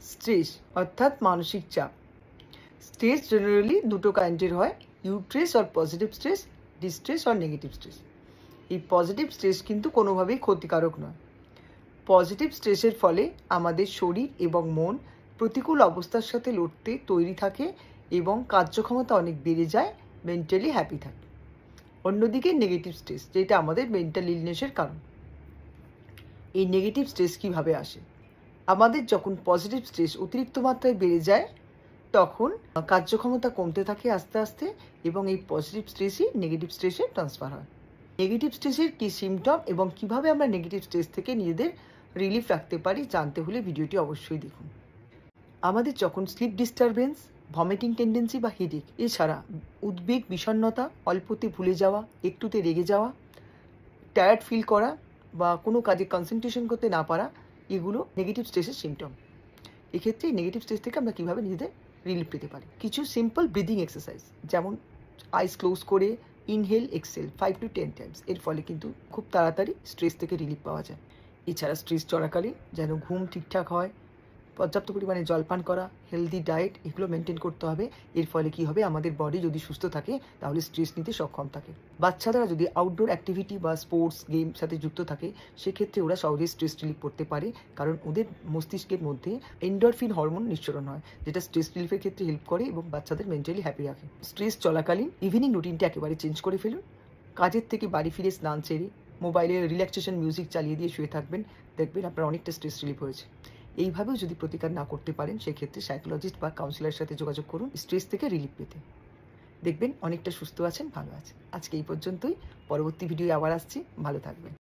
Stress অর্থাৎ মানসিক চাপ। স্ট্রেস জেনারেলি দুটো কাইন্ডের হয়, eustress or positive stress, distress or negative stress. এই পজিটিভ স্ট্রেস কিন্তু কোনোভাবেই ক্ষতিকারক নয়। পজিটিভ স্ট্রেসের ফলে আমাদের শরীর এবং মন প্রতিকূল অবস্থার সাথে লড়তে তৈরি থাকে এবং কার্যক্ষমতা অনেক বেড়ে যায়, মেন্টালি হ্যাপি থাকে। অন্যদিকে নেগেটিভ স্ট্রেস, যেটা আমাদের মেন্টাল ইলনেসের কারণ। এই নেগেটিভ স্ট্রেস কীভাবে আসে? আমাদের যখন পজিটিভ স্ট্রেস অতিরিক্ত মাত্রায় বেড়ে যায় তখন কার্যক্ষমতা কমতে থাকে আস্তে আস্তে, এবং এই পজিটিভ স্ট্রেসই নেগেটিভ স্ট্রেসে ট্রান্সফার হয়। নেগেটিভ স্ট্রেসের কী সিমটম এবং কিভাবে আমরা নেগেটিভ স্ট্রেস থেকে নিজেদের রিলিফ রাখতে পারি জানতে হলে ভিডিওটি অবশ্যই দেখুন। আমাদের যখন স্লিপ ডিস্টারবেন্স, ভমিটিং টেন্ডেন্সি বা হেডেক, এছাড়া উদ্বেগ, বিষণ্ণতা, অল্পতে ভুলে যাওয়া, একটুতে রেগে যাওয়া, টায়ার্ড ফিল করা বা কোনো কাজে কনসেন্ট্রেশন করতে না পারা, এগুলো নেগেটিভ স্ট্রেসের সিমটম। এক্ষেত্রে নেগেটিভ স্ট্রেস থেকে আমরা কীভাবে নিজেদের রিলিফ পেতে পারি? কিছু সিম্পল ব্রিদিং এক্সারসাইজ, যেমন আইস ক্লোজ করে ইনহেল এক্সেল 5 to 10 টাইমস, এর ফলে কিন্তু খুব তাড়াতাড়ি স্ট্রেস থেকে রিলিফ পাওয়া যায়। এছাড়া স্ট্রেস চলাকালীন যেন ঘুম ঠিকঠাক হয়, পর্যাপ্ত পরিমাণে জলপান করা, হেলদি ডায়েট, এগুলো মেনটেন করতে হবে। এর ফলে কী হবে, আমাদের বডি যদি সুস্থ থাকে তাহলে স্ট্রেস নিতে সক্ষম থাকে। বাচ্চারা যদি আউটডোর অ্যাক্টিভিটি বা স্পোর্টস গেম সাথে যুক্ত থাকে সেক্ষেত্রে ওরা সহজেই স্ট্রেস রিলিফ করতে পারে, কারণ ওদের মস্তিষ্কের মধ্যে এন্ডরফিন হরমোন নিঃসরণ হয়, যেটা স্ট্রেস রিলিফের ক্ষেত্রে হেল্প করে এবং বাচ্চাদের মেন্টালি হ্যাপি রাখে। স্ট্রেস চলাকালীন ইভিনিং রুটিনটা একেবারে চেঞ্জ করে ফেলুন। কাজের থেকে বাড়ি ফিরে স্নান সেরে মোবাইলে রিল্যাক্সেশন মিউজিক চালিয়ে দিয়ে শুয়ে থাকবেন, দেখবেন আপনার অনেকটা স্ট্রেস রিলিফ হয়েছে। এইভাবেও যদি প্রতিকার না করতে পারেন সেক্ষেত্রে সাইকোলজিস্ট বা কাউন্সিলারের সাথে যোগাযোগ করুন স্ট্রেস থেকে রিলিফ পেতে। দেখবেন অনেকটা সুস্থ আছেন, ভালো আছেন। আজকে এই পর্যন্তই, পরবর্তী ভিডিও আবার আসছি, ভালো থাকবেন।